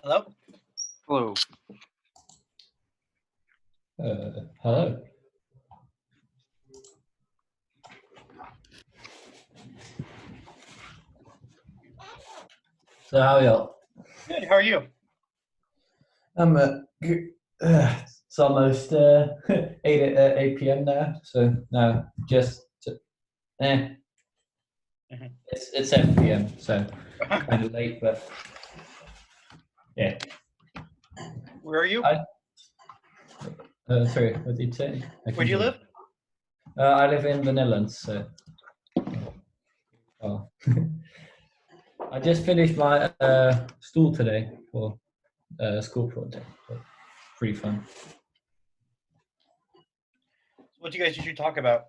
Hello? Hello. Hello. So how are y'all? Good, how are you? I'm it's almost 8 p.m. now, so now just Mhm. it's 7 p.m. so kind of late, but yeah. Where are you? Sorry, what did you say? Where do you live? I live in the Netherlands, so oh. I just finished my stool today for a school project. So pretty fun. What do you guys usually talk about?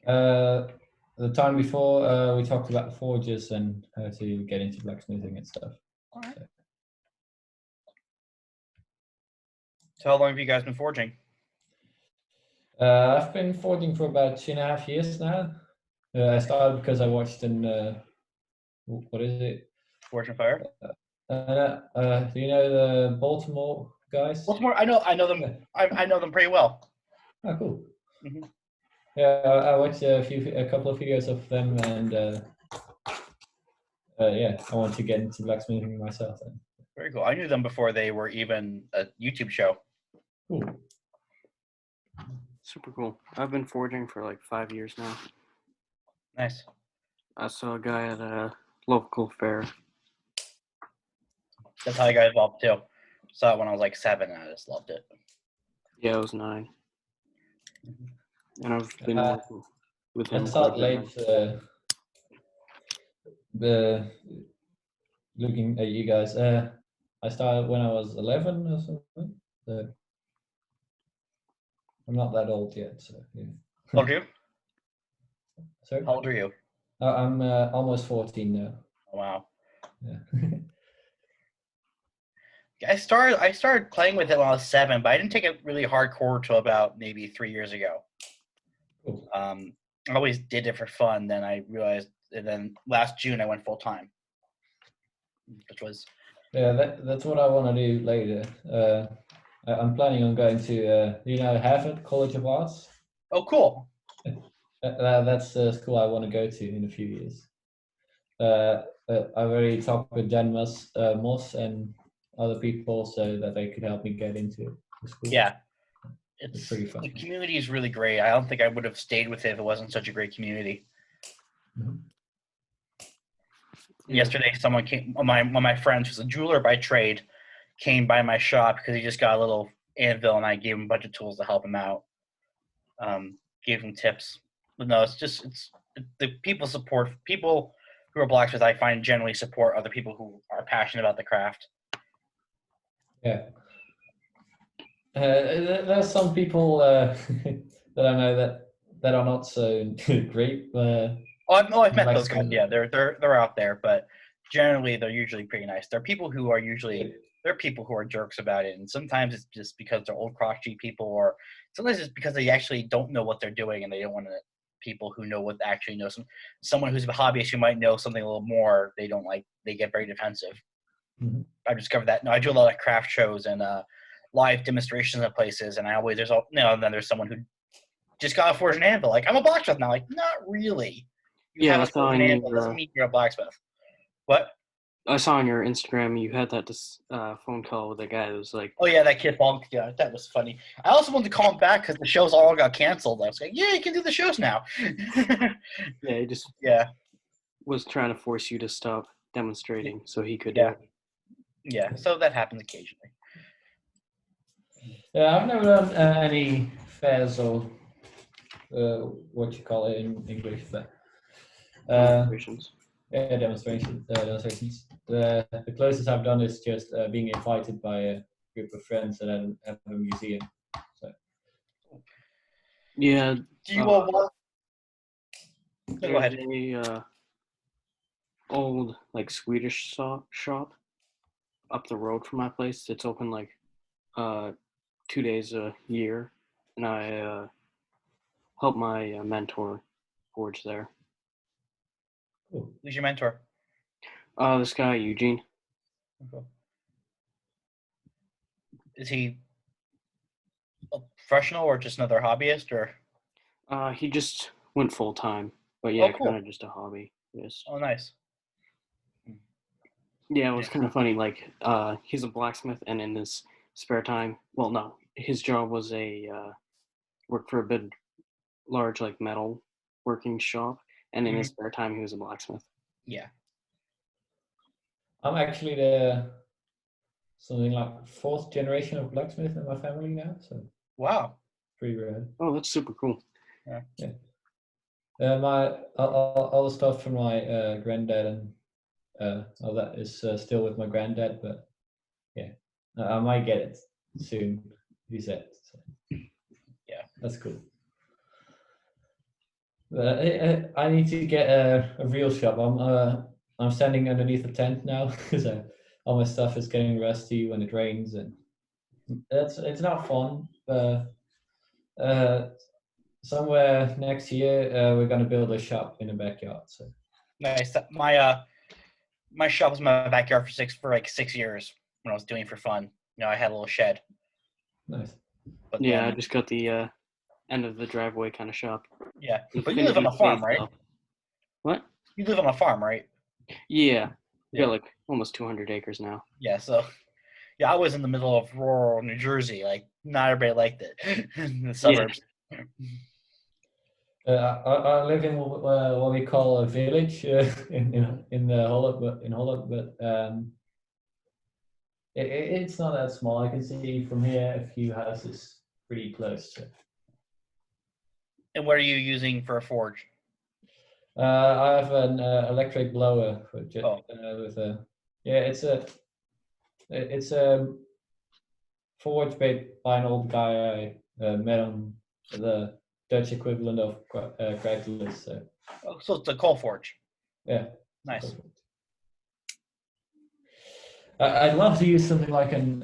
The time before, we talked about the forges and how to get into blacksmithing and stuff. All right. So how long have you guys been forging? I've been forging for about 2.5 years now. I started because I watched what is it? Forge and Fire? Do you know the Baltimore guys? Baltimore, I know them. Yeah. I know them pretty well. Oh, cool. Mhm. Yeah, I watched a couple of videos of them, and yeah, I want to get into blacksmithing myself. Then. Very cool. I knew them before they were even a YouTube show. Cool. Super cool. I've been forging for like 5 years now. Nice. I saw a guy at a local fair. That's how I got involved too. Saw it when I was like 7 and I just loved it. Yeah, I was 9. And I've been working with I him. started late. Looking at you guys. I started when I was 11 or something. So I'm not that old yet. So yeah. How old are you? Sorry? How old are you? I'm almost 14 now. Oh, wow. Yeah. I started playing with it when I was 7, but I didn't take it really hardcore till about maybe 3 years ago. Cool. I always did it for fun. Then I realized, and then last June I went full time, which was That's what I want to do later. I'm planning on going to Harvard College of Arts. oh cool. That's the school I want to go to in a few years. I've already talked with Dan Moss and other people so that they could help me get into the school. Yeah, It's pretty fun. The community is really great. I don't think I would have stayed with it if it wasn't such a great community. Mhm. Yeah. Yesterday, someone came. One of my friends, who's a jeweler by trade, came by my shop because he just got a little anvil, and I gave him a bunch of tools to help him out. Gave him tips. But no, it's the people support people who are blacksmiths. I find generally support other people who are passionate about the craft. Yeah. There's some people that I know that are not so great. I've met those guys. Yeah, they're out there, but generally they're usually pretty nice. There are people who are jerks about it, and sometimes it's just because they're old crotchety people, or sometimes it's because they actually don't know what they're doing and they don't want to. People who know what actually know someone who's a hobbyist who might know something a little more, they don't like. They get very defensive. Mm-hmm. I've discovered that. No, I do a lot of craft shows and live demonstrations at places, and I always and then there's someone who just got a forged anvil. Like, I'm a blacksmith now. Like, not really. You have a forged anvil doesn't mean you're a blacksmith. What? I saw on your Instagram you had that phone call with a guy that was like, oh yeah, that kid Funk. Yeah, that was funny. I also wanted to call him back because the shows all got canceled. I was like, yeah, you can do the shows now. yeah, he just was trying to force you to stop demonstrating so he could. Yeah, so that happens occasionally. Yeah, I've never done any fairs or what you call it in English, but demonstrations. Yeah, demonstrations. The closest I've done is just being invited by a group of friends that have a museum. So. Yeah. Do you want? There's a old like Swedish shop up the road from my place. It's open like 2 days a year, and I help my mentor forge there. Cool. Who's your mentor? This guy Eugene. Okay. Is he a professional or just another hobbyist? Or He just went full time, but oh, yeah, cool. kind of just a hobby. Yes. Oh, nice. Yeah, it was kind of funny. Like, he's a blacksmith, and in his spare time, well, no, his job was work for a big, large like metal working shop, and in his spare time, he was a blacksmith. Yeah. I'm actually something like 4th generation of blacksmith in my family now, so Wow. pretty rare. Oh, that's super cool. Yeah. My all the stuff from my granddad and all that is still with my granddad, but yeah, I might get it soon. He said. So. Yeah, that's cool. I need to get a real shop. I'm standing underneath a tent now because all my stuff is getting rusty when it rains, and it's not fun. Somewhere next year we're gonna build a shop in the backyard. So nice. My shop was in my backyard for like 6 years when I was doing it for fun. I had a little shed. nice. But Yeah, then, I just got the end of the driveway kind of shop. yeah. But you live on a farm, right? What? You live on a farm, right? Yeah, we Yeah. got like almost 200 acres now. Yeah. So yeah, I was in the middle of rural New Jersey. Like not everybody liked it in the suburbs. I live in what we call a village in Holland, but it's not that small. I can see from here a few houses pretty close. So. And what are you using for a forge? I have an electric blower with a it's a forge made by an old guy I met on the Dutch equivalent of Craigslist. So it's a coal forge. Yeah, nice. I'd love to use something like an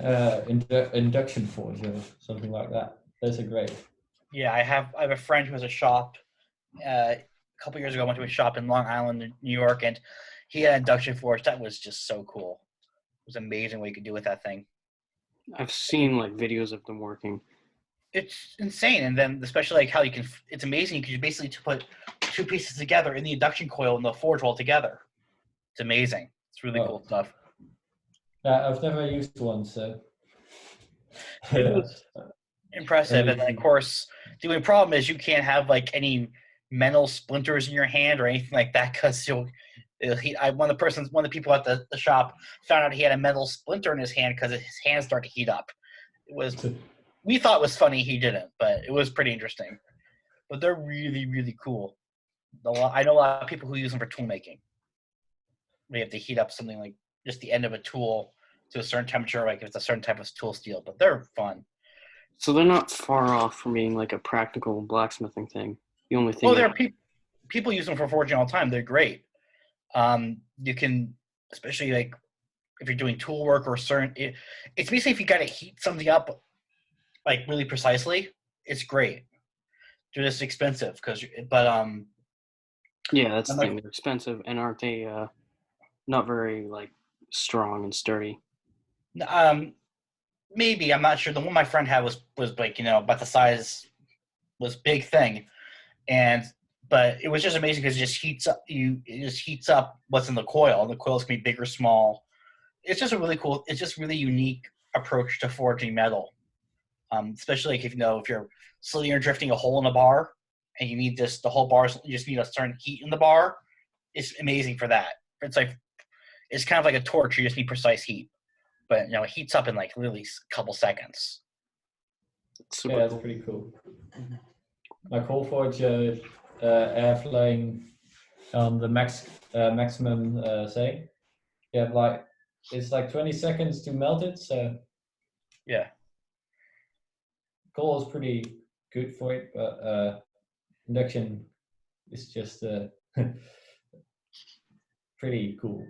induction forge or something like that. Those are great. Yeah, I have a friend who has a shop. A couple years ago, I went to a shop in Long Island, New York, and he had an induction forge. That was just so cool. It was amazing what you could do with that thing. I've seen like videos of them working. It's insane, and then especially like how you can. It's amazing. You can basically put two pieces together in the induction coil and the forge all together. It's amazing. It's really cool stuff. I've never used one, so it was impressive. And then, of course, the only problem is you can't have like any metal splinters in your hand or anything like that because one of the people at the shop found out he had a metal splinter in his hand because his hands started to heat up. We thought it was funny, he didn't, but it was pretty interesting. But they're really, really cool. I know a lot of people who use them for tool making. We have to heat up something like just the end of a tool to a certain temperature, like if it's a certain type of tool steel, but they're fun. So they're not far off from being like a practical blacksmithing thing. The only thing. There are people use them for forging all the time. They're great. You can, especially like if you're doing tool work or it's basically if you got to heat something up like really precisely, it's great. They're just expensive yeah, that's the thing. They're expensive, and aren't they not very like strong and sturdy? Maybe, I'm not sure. The one my friend had was like about the size, was big thing, but it was just amazing because it just heats up. It just heats up what's in the coil. The coils can be big or small. It's just it's just really unique approach to forging metal. Especially like if you're slitting or drifting a hole in a bar and you need the whole bar, you just need a certain heat in the bar. It's amazing for that. It's kind of like a torch. You just need precise heat, but it heats up in like literally a couple seconds. That's pretty cool. My coal forge airflowing on the maximum setting. It's like 20 seconds to melt it, so yeah. Coal is pretty good for it, but induction is just pretty cool.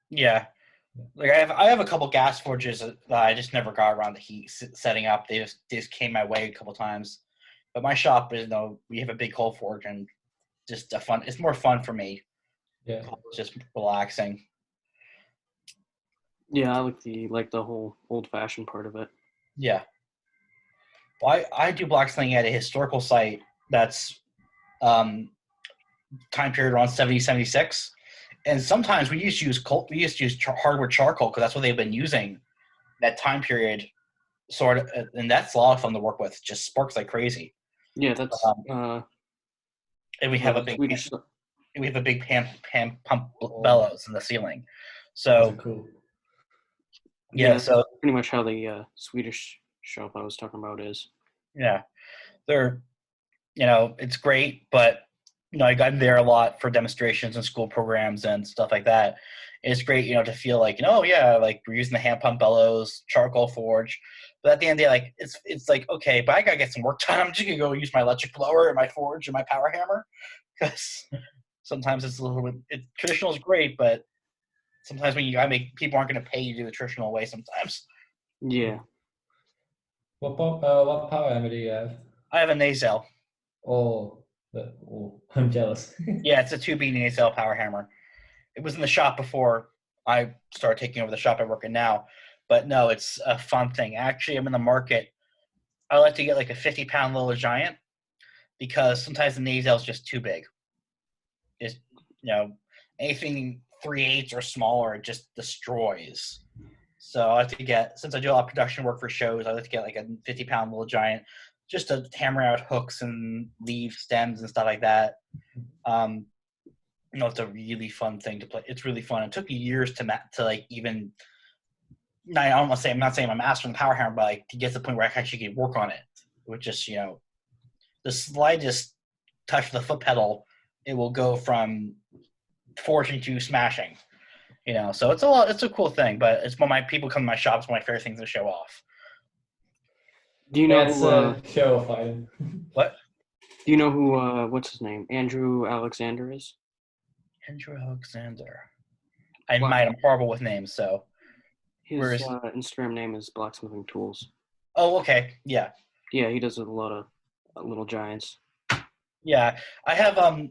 Yeah. Like I have a couple gas forges that I just never got around to setting up. They just came my way a couple times. But my shop is we have a big coal forge and just it's more fun for me. Yeah. It's just relaxing. Yeah, I like the whole old-fashioned part of it. Yeah. Well, I do blacksmithing at a historical site that's time period around 70, 76. And sometimes we used to use hardwood charcoal because that's what they've been using that time period, sort of, and that's a lot of fun to work with. It just sparks like crazy. Yeah, that's And we have a big Swedish. hand pump bellows in the ceiling. Those So are cool. yeah, so that's pretty much how the Swedish shop I was talking about is. yeah, they're it's great, but I'm there a lot for demonstrations and school programs and stuff like that. It's great, to feel like, yeah, like we're using the hand pump bellows, charcoal forge. But at the end of the day, like it's like, okay, but I gotta get some work done. I'm just gonna go use my electric blower and my forge and my power hammer, because sometimes it's a little bit. Traditional is great, but sometimes when people aren't gonna pay you to do the traditional way. Sometimes. Yeah. What power hammer do you have? I have a Nazel. Oh, I'm jealous. Yeah, it's a 2B Nazel power hammer. It was in the shop before I started taking over the shop I work in now. But no, it's a fun thing. Actually, I'm in the market. I like to get like a 50-pound Little Giant because sometimes the Nazel is just too big. Just, anything 3/8 or smaller, it just destroys. So I like to get, since I do a lot of production work for shows, I like to get like a 50-pound Little Giant just to hammer out hooks and leave stems and stuff like that. It's a really fun thing to play. It's really fun. It took me years to like even. I'm not saying I'm a master in the power hammer, but like to get to the point where I actually can work on it, which just the slightest touch of the foot pedal, it will go from forging to smashing. So it's a cool thing. But it's when my people come to my shop, it's one of my favorite things to show off. Do you know That's show off item. What? Do you know who what's his name? Andrew Alexander is? Andrew Alexander. I might. I'm horrible with names, so. His Instagram name is Blacksmithing Tools. Oh, okay. Yeah. Yeah, he does a lot of Little Giants. Yeah, I have one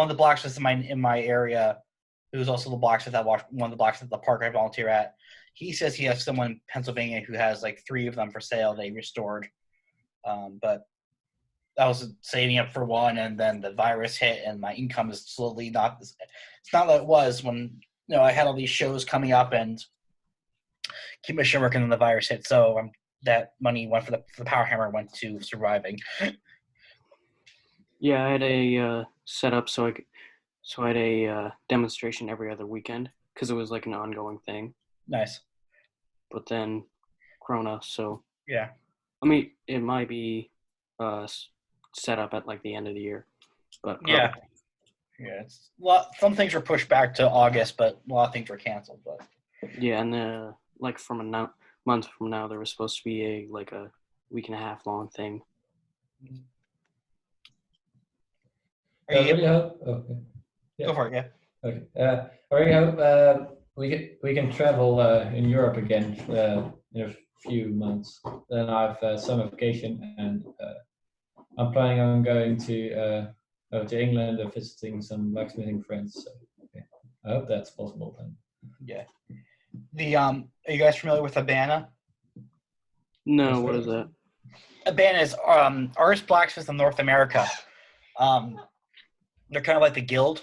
of the blacksmiths in my area, who's also the blacksmith one of the blacksmiths at the park I volunteer at. He says he has someone in Pennsylvania who has like 3 of them for sale. They restored, but I was saving up for one, and then the virus hit, and my income is slowly not. It's not what it was when I had all these shows coming up and keep my show working, and the virus hit. So that money went for the power hammer went to surviving. Yeah, I had a setup so I had a demonstration every other weekend because it was like an ongoing thing. Nice. But then Corona, so yeah. I mean, it might be set up at like the end of the year, but yeah. It's some things were pushed back to August, but a lot of things were canceled. But yeah, and like from a month from now, there was supposed to be a week and a half long thing. I really hope. Okay. Yeah. Go for it. Yeah. Okay. I really hope we can travel in Europe again in a few months. Then I have summer vacation, and I'm planning on going to England and visiting some blacksmithing friends. So I hope that's possible then. Yeah. Are you guys familiar with Abana? No, what is that? Abana is artist blacksmiths in North America. They're kind of like the guild.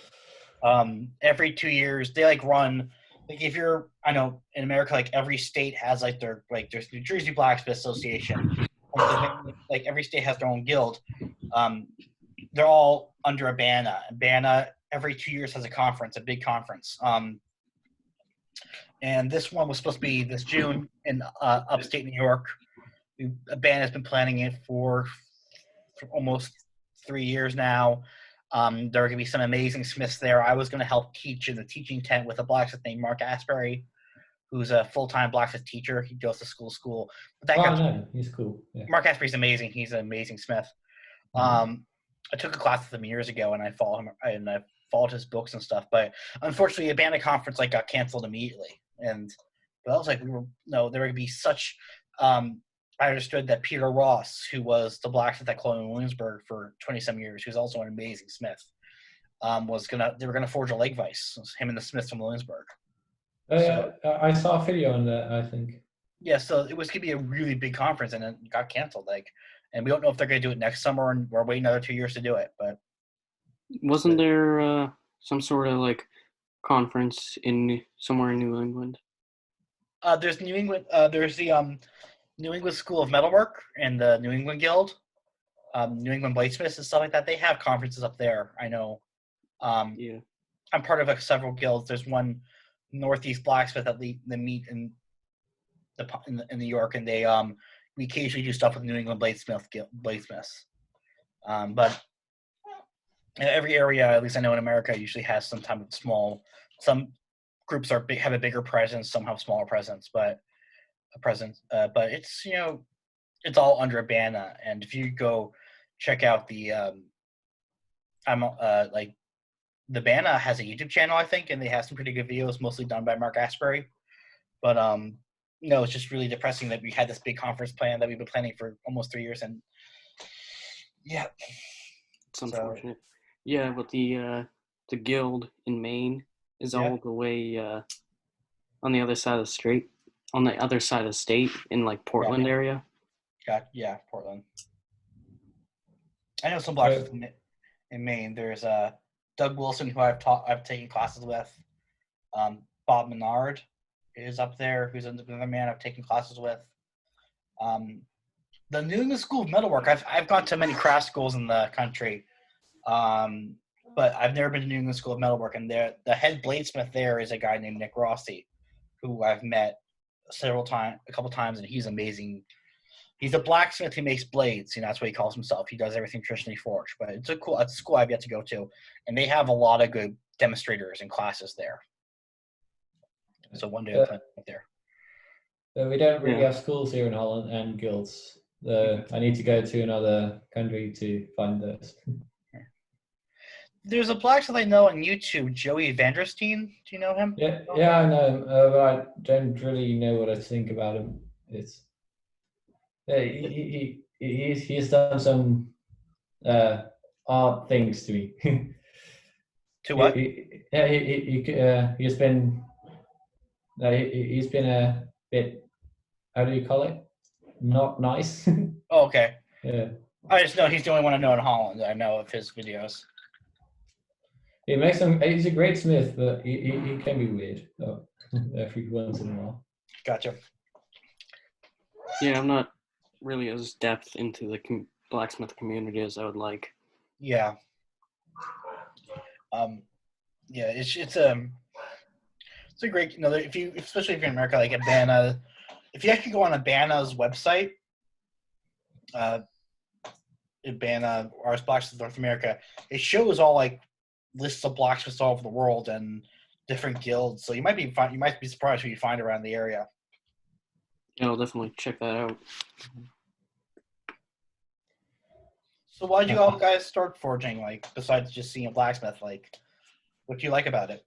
Every 2 years, they run. I know in America, every state has there's New Jersey Blacksmith Association. Every state has their own guild. They're all under Abana. Abana every 2 years has a big conference. And this one was supposed to be this June in upstate New York. Abana has been planning it for almost 3 years now. There are going to be some amazing smiths there. I was going to help teach in the teaching tent with a blacksmith named Mark Asbury, who's a full-time blacksmith teacher. He goes to school. But he's cool. Yeah. Mark Asbury's amazing. He's an amazing smith. Mm-hmm. I took a class with him years ago, and I followed him, and I followed his books and stuff. But unfortunately, the Abana conference got canceled immediately. But I was there were going to be such. I understood that Peter Ross, who was the blacksmith at Colonial Williamsburg for 20-some years, who's also an amazing smith, they were gonna forge a leg vise. Him and the smiths from Williamsburg. I saw a video on that, I think. Yeah, so it was gonna be a really big conference, and it got canceled. And we don't know if they're gonna do it next summer, and we're waiting another 2 years to do it. But Wasn't there some sort of like conference in somewhere in New England? there's New England. There's the New England School of Metalwork and the New England Guild, New England Blacksmiths and stuff like that. They have conferences up there. I know. Yeah. I'm part of several guilds. There's one Northeast Blacksmith that they meet in New York, and we occasionally do stuff with New England Bladesmiths. But every area, at least I know in America, usually has some type of small. Some groups have a bigger presence, some have smaller presence, but it's it's all under a banner. And if you go check out the the Banna has a YouTube channel, I think, and they have some pretty good videos, mostly done by Mark Asbury. But it's just really depressing that we had this big conference plan that we've been planning for almost 3 years, and yeah, it's unfortunate. Yeah, but the guild in Maine is all the way on the other side of the street, on the other side of the state in like Portland area. Portland. I know some blacksmiths in Maine. There's Doug Wilson, who I've taken classes with. Bob Menard is up there, who's another man I've taken classes with. The New England School of Metalwork, I've gone to many craft schools in the country, but I've never been to New England School of Metalwork. And the head bladesmith there is a guy named Nick Rossi, who I've met a couple times, and he's amazing. He's a blacksmith who makes blades. That's what he calls himself. He does everything traditionally forged. But it's a school I've yet to go to, and they have a lot of good demonstrators and classes there. So one day I'll plan to get there. We don't really have schools here in Holland and guilds. I need to go to another country to find those. There's a blacksmith I know on YouTube, Joey Vanderstein. Do you know him? Yeah, I know him, but I don't really know what I think about him. He's done some odd things to me. To what? He's been a bit, how do you call it? Not nice. Oh, okay. Yeah. I just know he's the only one I know in Holland. I know of his videos. He's a great smith, but he can be weird every once in a while. Gotcha. Yeah, I'm not really as depth into the blacksmith community as I would like. Yeah. It's a great, especially if you're in America, like a Banna, if you actually go on a Banna's website, Banna, Ars Blacksmith North America, it shows all like lists of blacksmiths all over the world and different guilds. So you might be surprised who you find around the area. Yeah, I'll definitely check that out. So why did you all guys start forging? Like, besides just seeing a blacksmith, like, what do you like about it?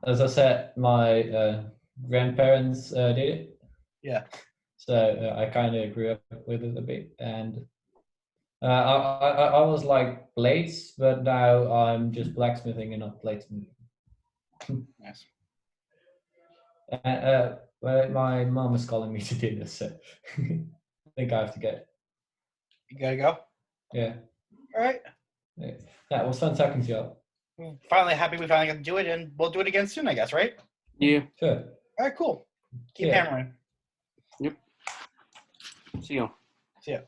As I said, my grandparents did it. Yeah. So I kind of grew up with it a bit, and I was like blades, but now I'm just blacksmithing and not bladesmithing. Nice. But my mom is calling me to dinner, so I think I have to go. You gotta go? Yeah. All right. Yeah, it was fun talking to you. Finally happy we finally got to do it, and we'll do it again soon, I guess, right? Yeah. Sure. All right, cool. Keep hammering. Yep. See you. See ya.